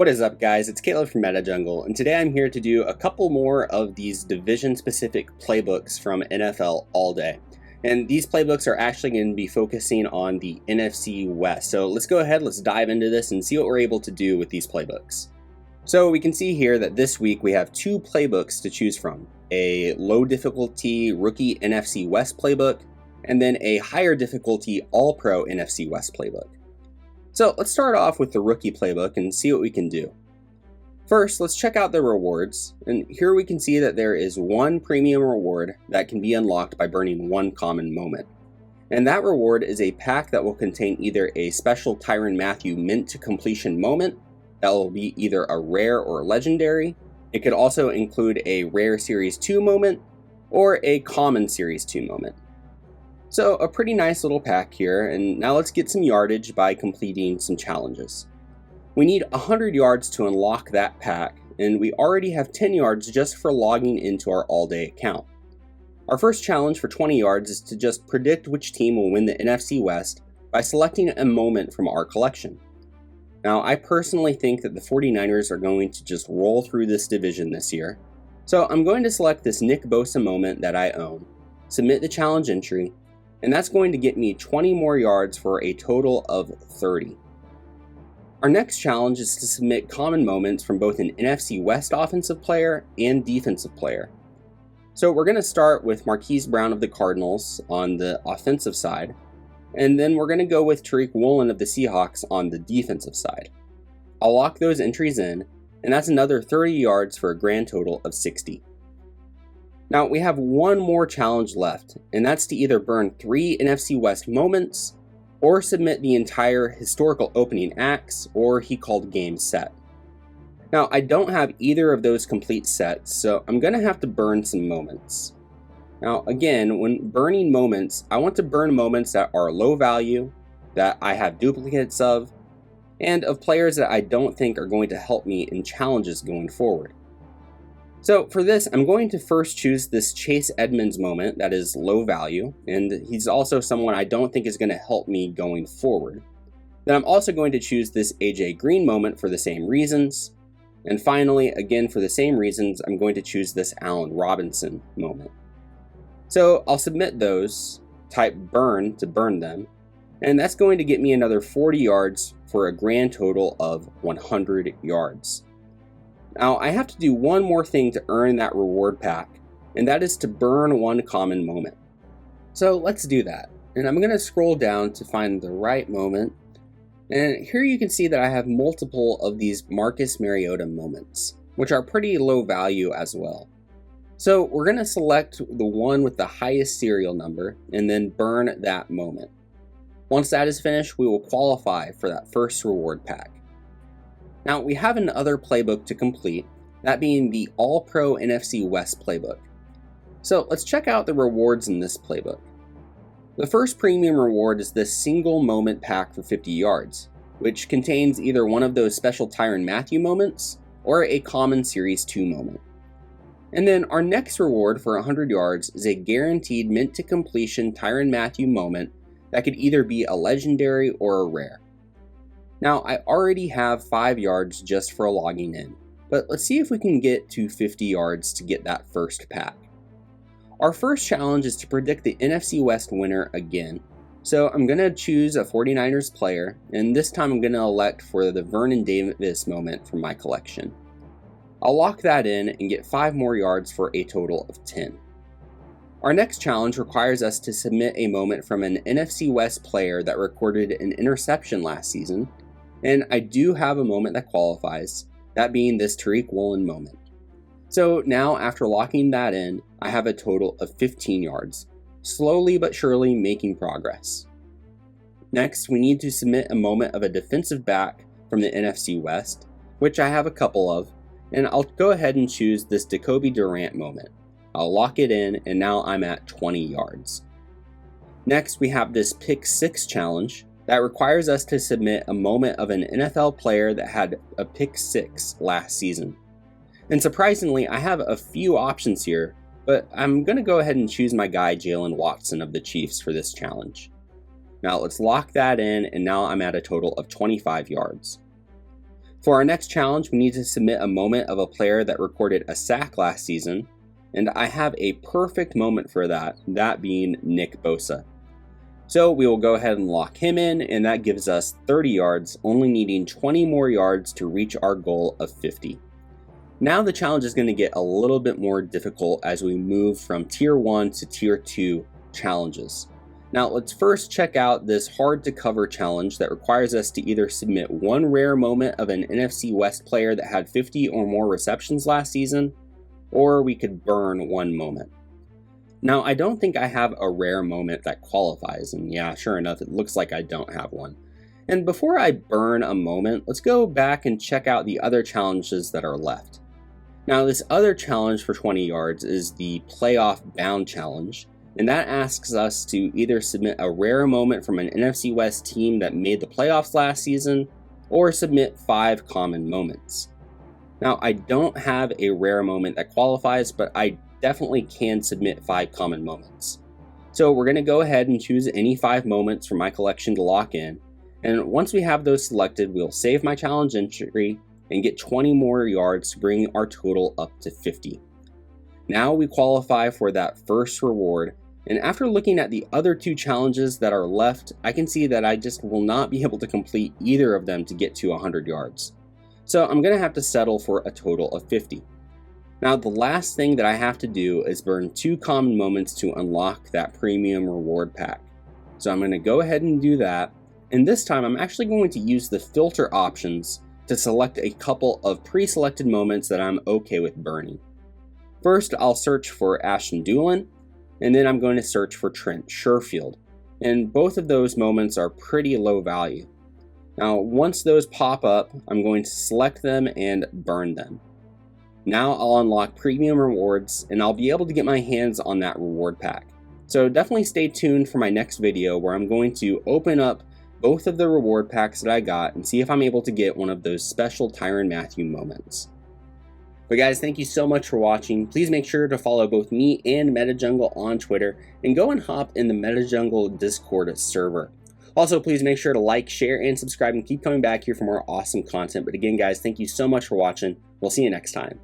What is up, guys? It's Caleb from MetaJungle, and today I'm here to do a couple more of these division-specific playbooks from NFL All Day. And these playbooks are actually going to be focusing on the NFC West. So let's go ahead, let's dive into this and see what we're able to do with these playbooks. So we can see here that this week we have two playbooks to choose from. A low difficulty rookie NFC West playbook, and then a higher difficulty All-Pro NFC West playbook. So let's start off with the rookie playbook and see what we can do. First, let's check out the rewards, and here we can see that there is one premium reward that can be unlocked by burning one common moment. And that reward is a pack that will contain either a special Tyrann Mathieu mint to completion moment, that will be either a rare or legendary. It could also include a rare Series 2 moment, or a common Series 2 moment. So a pretty nice little pack here, and now let's get some yardage by completing some challenges. We need 100 yards to unlock that pack, and we already have 10 yards just for logging into our all-day account. Our first challenge for 20 yards is to just predict which team will win the NFC West by selecting a moment from our collection. Now, I personally think that the 49ers are going to just roll through this division this year, so I'm going to select this Nick Bosa moment that I own, submit the challenge entry, and that's going to get me 20 more yards for a total of 30. Our next challenge is to submit common moments from both an NFC West offensive player and defensive player. So we're going to start with Marquise Brown of the Cardinals on the offensive side, and then we're going to go with Tariq Woolen of the Seahawks on the defensive side. I'll lock those entries in, and that's another 30 yards for a grand total of 60. Now, we have one more challenge left, and that's to either burn 3 NFC West moments, or submit the entire historical opening acts, or He Called Game set. Now, I don't have either of those complete sets, so I'm going to have to burn some moments. Now, again, when burning moments, I want to burn moments that are low value, that I have duplicates of, and of players that I don't think are going to help me in challenges going forward. So for this, I'm going to first choose this Chase Edmonds moment that is low value, and he's also someone I don't think is going to help me going forward. Then I'm also going to choose this AJ Green moment for the same reasons. And finally, again for the same reasons, I'm going to choose this Allen Robinson moment. So I'll submit those, type burn to burn them, and that's going to get me another 40 yards for a grand total of 100 yards. Now, I have to do one more thing to earn that reward pack, and that is to burn one common moment. So let's do that. And I'm going to scroll down to find the right moment. And here you can see that I have multiple of these Marcus Mariota moments, which are pretty low value as well. So we're going to select the one with the highest serial number and then burn that moment. Once that is finished, we will qualify for that first reward pack. Now, we have another playbook to complete, that being the All-Pro NFC West playbook. So let's check out the rewards in this playbook. The first premium reward is this single moment pack for 50 yards, which contains either one of those special Tyrann Mathieu moments or a common Series 2 moment. And then our next reward for 100 yards is a guaranteed mint to completion Tyrann Mathieu moment that could either be a legendary or a rare. Now, I already have 5 yards just for logging in, but let's see if we can get to 50 yards to get that first pack. Our first challenge is to predict the NFC West winner again, so I'm going to choose a 49ers player, and this time I'm going to elect for the Vernon Davis moment from my collection. I'll lock that in and get 5 more yards for a total of 10. Our next challenge requires us to submit a moment from an NFC West player that recorded an interception last season, and I do have a moment that qualifies, that being this Tariq Woolen moment. So now, after locking that in, I have a total of 15 yards, slowly but surely making progress. Next, we need to submit a moment of a defensive back from the NFC West, which I have a couple of, and I'll go ahead and choose this Jacoby Durant moment. I'll lock it in, and now I'm at 20 yards. Next, we have this Pick 6 challenge, that requires us to submit a moment of an NFL player that had a pick 6 last season. And surprisingly, I have a few options here, but I'm going to go ahead and choose my guy Jalen Watson of the Chiefs for this challenge. Now let's lock that in, and now I'm at a total of 25 yards. For our next challenge, we need to submit a moment of a player that recorded a sack last season, and I have a perfect moment for that being Nick Bosa. So we will go ahead and lock him in, and that gives us 30 yards, only needing 20 more yards to reach our goal of 50. Now the challenge is going to get a little bit more difficult as we move from Tier 1 to Tier 2 challenges. Now let's first check out this hard to cover challenge that requires us to either submit one rare moment of an NFC West player that had 50 or more receptions last season, or we could burn one moment. Now I don't think I have a rare moment that qualifies, and yeah, sure enough, it looks like I don't have one. And before I burn a moment, let's go back and check out the other challenges that are left. Now this other challenge for 20 yards is the playoff bound challenge, and that asks us to either submit a rare moment from an NFC West team that made the playoffs last season, or submit 5 common moments. Now I don't have a rare moment that qualifies, but I definitely can submit 5 common moments. So we're going to go ahead and choose any 5 moments from my collection to lock in, and once we have those selected, we'll save my challenge entry and get 20 more yards to bring our total up to 50. Now we qualify for that first reward, and after looking at the other 2 challenges that are left, I can see that I just will not be able to complete either of them to get to 100 yards. So I'm going to have to settle for a total of 50. Now the last thing that I have to do is burn 2 common moments to unlock that premium reward pack. So I'm going to go ahead and do that, and this time I'm actually going to use the filter options to select a couple of pre-selected moments that I'm okay with burning. First, I'll search for Ashton Dulin, and then I'm going to search for Trent Sherfield, and both of those moments are pretty low value. Now, once those pop up, I'm going to select them and burn them. Now I'll unlock premium rewards, and I'll be able to get my hands on that reward pack. So definitely stay tuned for my next video where I'm going to open up both of the reward packs that I got and see if I'm able to get one of those special Tyrann Mathieu moments. But guys, thank you so much for watching. Please make sure to follow both me and MetaJungle on Twitter, and go and hop in the MetaJungle Discord server. Also, please make sure to like, share, and subscribe, and keep coming back here for more awesome content. But again, guys, thank you so much for watching. We'll see you next time.